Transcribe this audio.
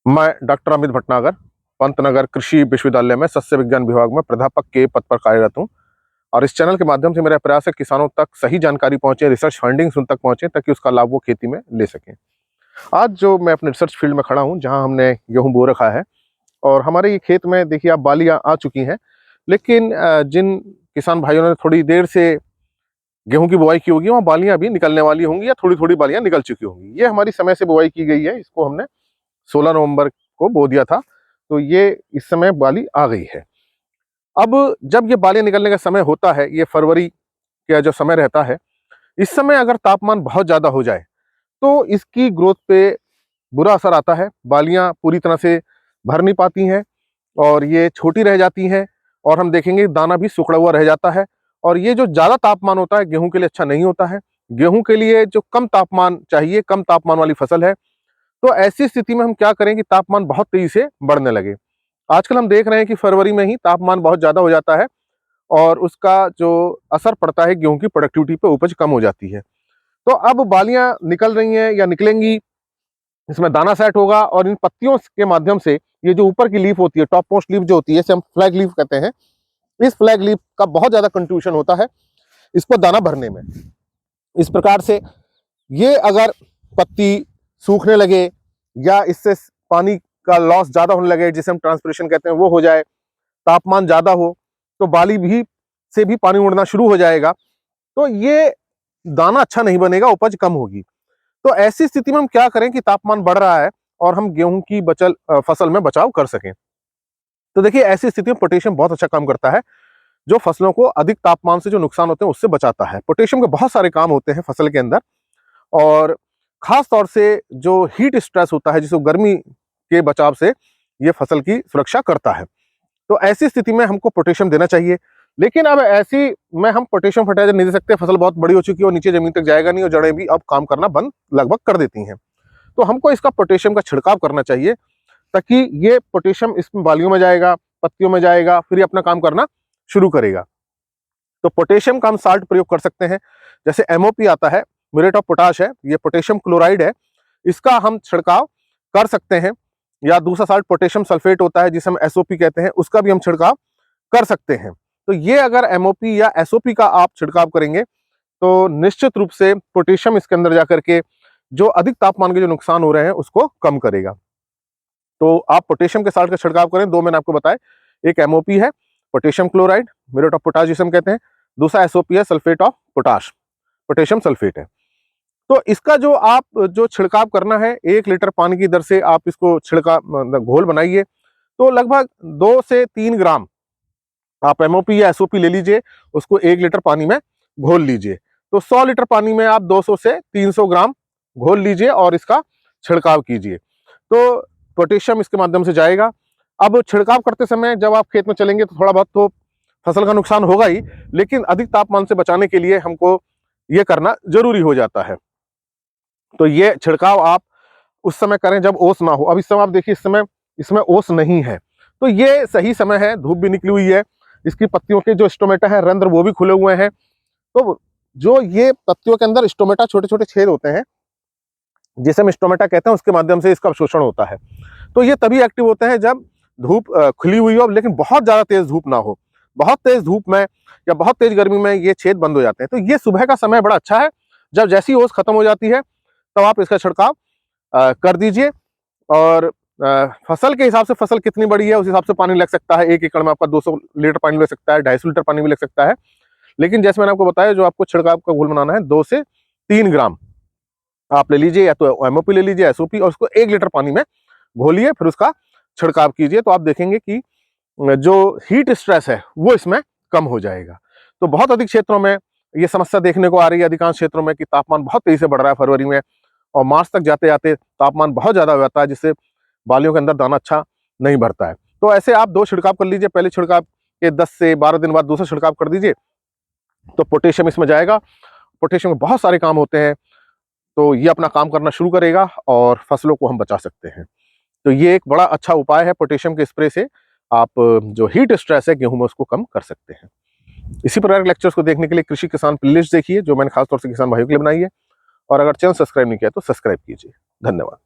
मैं डॉक्टर अमित भटनागर पंतनगर कृषि विश्वविद्यालय में सस्य विज्ञान विभाग में प्राध्यापक के पद पर कार्यरत हूँ। और इस चैनल के माध्यम से मेरा प्रयास है किसानों तक सही जानकारी पहुंचे, रिसर्च फाइंडिंग्स उन तक पहुंचे ताकि उसका लाभ वो खेती में ले सकें। आज जो मैं अपने रिसर्च फील्ड में खड़ा हूँ, जहाँ हमने गेहूँ बो रखा है और हमारे ये खेत में देखिए आप बालियाँ आ चुकी हैं, लेकिन जिन किसान भाइयों ने थोड़ी देर से गेहूं की बुआई की होगी वहाँ बालियाँ भी निकलने वाली होंगी या थोड़ी थोड़ी बालियाँ निकल चुकी होंगी। ये हमारी समय से बुआई की गई है, इसको हमने 16 नवंबर को बो दिया था, तो ये इस समय बाली आ गई है। अब जब ये बालियाँ निकलने का समय होता है, ये फरवरी का जो समय रहता है, इस समय अगर तापमान बहुत ज़्यादा हो जाए तो इसकी ग्रोथ पे बुरा असर आता है। बालियाँ पूरी तरह से भर नहीं पाती हैं और ये छोटी रह जाती हैं और हम देखेंगे दाना भी सुखड़ा हुआ रह जाता है। और ये जो ज़्यादा तापमान होता है गेहूं के लिए अच्छा नहीं होता है। गेहूं के लिए जो कम तापमान चाहिए, कम तापमान वाली फसल है, तो ऐसी स्थिति में हम क्या करें कि तापमान बहुत तेजी से बढ़ने लगे। आजकल हम देख रहे हैं कि फरवरी में ही तापमान बहुत ज़्यादा हो जाता है और उसका जो असर पड़ता है गेहूं की प्रोडक्टिविटी पे, उपज कम हो जाती है। तो अब बालियां निकल रही हैं या निकलेंगी, इसमें दाना सेट होगा और इन पत्तियों के माध्यम से ये जो ऊपर की लीफ होती है, टॉप मोस्ट लीफ जो होती है, इसे हम फ्लैग लीफ कहते हैं, इस फ्लैग लीफ का बहुत ज्यादा कंट्रीब्यूशन होता है इसको दाना भरने में। इस प्रकार से ये अगर पत्ती सूखने लगे या इससे पानी का लॉस ज्यादा होने लगे, जिसे हम ट्रांसपिरेशन कहते हैं, वो हो जाए, तापमान ज्यादा हो तो बाली भी से भी पानी उड़ना शुरू हो जाएगा, तो ये दाना अच्छा नहीं बनेगा, उपज कम होगी। तो ऐसी स्थिति में हम क्या करें कि तापमान बढ़ रहा है और हम गेहूं की फसल में बचाव कर सकें। तो देखिए ऐसी स्थिति में पोटेशियम बहुत अच्छा काम करता है, जो फसलों को अधिक तापमान से जो नुकसान होते हैं उससे बचाता है। पोटेशियम के बहुत सारे काम होते हैं फसल के अंदर, और खास तौर से जो हीट स्ट्रेस होता है, जिसको गर्मी के बचाव से ये फसल की सुरक्षा करता है। तो ऐसी स्थिति में हमको पोटेशियम देना चाहिए। लेकिन अब ऐसी में हम पोटेशियम फर्टिलाइजर नहीं दे सकते, फसल बहुत बड़ी हो चुकी है और नीचे जमीन तक जाएगा नहीं और जड़ें भी अब काम करना बंद लगभग कर देती हैं। तो हमको इसका पोटेशियम का छिड़काव करना चाहिए ताकि ये पोटेशियम इसमें बालियों में जाएगा, पत्तियों में जाएगा, फिर ये अपना काम करना शुरू करेगा। तो पोटेशियम का हम साल्ट प्रयोग कर सकते हैं, जैसे एमओपी आता है, म्यूरेट ऑफ पोटाश है, ये पोटेशियम क्लोराइड है, इसका हम छिड़काव कर सकते हैं। या दूसरा साल्ट पोटेशियम सल्फेट होता है जिसे हम एसओपी कहते हैं, उसका भी हम छिड़काव कर सकते हैं। तो ये अगर एमओपी या एसओपी का आप छिड़काव करेंगे तो निश्चित रूप से पोटेशियम इसके अंदर जाकर के जो अधिक तापमान के जो नुकसान हो रहे हैं उसको कम करेगा। तो आप पोटेशियम के साल्ट का छिड़काव करें। दो मैंने आपको बताए, एक एमओपी है potassium chloride, muriate of potash जिसे हम कहते हैं, दूसरा एसओपी है sulphate of potash, potassium sulphate है। तो इसका जो आप जो छिड़काव करना है, 1 लीटर पानी की दर से आप इसको घोल बनाइए। तो लगभग 2 से 3 ग्राम आप एमओपी या एसओपी ले लीजिए, उसको 1 लीटर पानी में घोल लीजिए। तो 100 लीटर पानी में आप 200 से 300 ग्राम घोल लीजिए और इसका छिड़काव कीजिए। तो पोटेशियम इसके माध्यम से जाएगा। अब छिड़काव करते समय जब आप खेत में चलेंगे तो थोड़ा बहुत तो फसल का नुकसान होगा ही, लेकिन अधिक तापमान से बचाने के लिए हमको ये करना जरूरी हो जाता है। तो ये छिड़काव आप उस समय करें जब ओस ना हो। अब इस समय आप देखिए, इस समय इसमें ओस नहीं है, तो ये सही समय है, धूप भी निकली हुई है, इसकी पत्तियों के जो स्टोमेटा है, रंध्र, वो भी खुले हुए हैं। तो जो ये पत्तियों के अंदर स्टोमेटा, छोटे छोटे छेद होते हैं जिसे हम स्टोमेटा कहते हैं, उसके माध्यम से इसका शोषण होता है। तो ये तभी एक्टिव होते हैं जब धूप खुली हुई हो, लेकिन बहुत ज्यादा तेज धूप ना हो। बहुत तेज धूप में या बहुत तेज गर्मी में ये छेद बंद हो जाते हैं। तो ये सुबह का समय बड़ा अच्छा है, जब जैसी ओस खत्म हो जाती है तब आप इसका छिड़काव कर दीजिए। और फसल के हिसाब से, फसल कितनी बड़ी है उस हिसाब से पानी लग सकता है। 1 एकड़ में आपका 200 लीटर पानी लग सकता है, 250 लीटर पानी भी लग सकता है। लेकिन जैसे मैंने आपको बताया, जो आपको छिड़काव का घोल बनाना है, 2 से 3 ग्राम आप ले लीजिए, या तो एमओपी ले लीजिए, एसओपी, और उसको 1 लीटर पानी में घोलिए, फिर उसका छिड़काव कीजिए। तो आप देखेंगे कि जो हीट स्ट्रेस है वो इसमें कम हो जाएगा। तो बहुत अधिक क्षेत्रों में ये समस्या देखने को आ रही है, अधिकांश क्षेत्रों में, कि तापमान बहुत तेजी से बढ़ रहा है फरवरी में, और मार्च तक जाते जाते तापमान बहुत ज्यादा हो जाता है, जिससे बालियों के अंदर दाना अच्छा नहीं भरता है। तो ऐसे आप 2 छिड़काव कर लीजिए, पहले छिड़काव के 10 से 12 दिन बाद दूसरा छिड़काव कर दीजिए, तो पोटेशियम इसमें जाएगा। पोटेशियम के बहुत सारे काम होते हैं, तो ये अपना काम करना शुरू करेगा और फसलों को हम बचा सकते हैं। तो ये एक बड़ा अच्छा उपाय है, पोटेशियम के स्प्रे से आप जो हीट स्ट्रेस है गेहूं में, उसको कम कर सकते हैं। इसी प्रकार के लेक्चर्स को देखने के लिए कृषि किसान प्लेलिस्ट देखिए, जो मैंने खासतौर से किसान भाइयों के लिए बनाई है। और अगर चैनल सब्सक्राइब नहीं किया तो सब्सक्राइब कीजिए। धन्यवाद।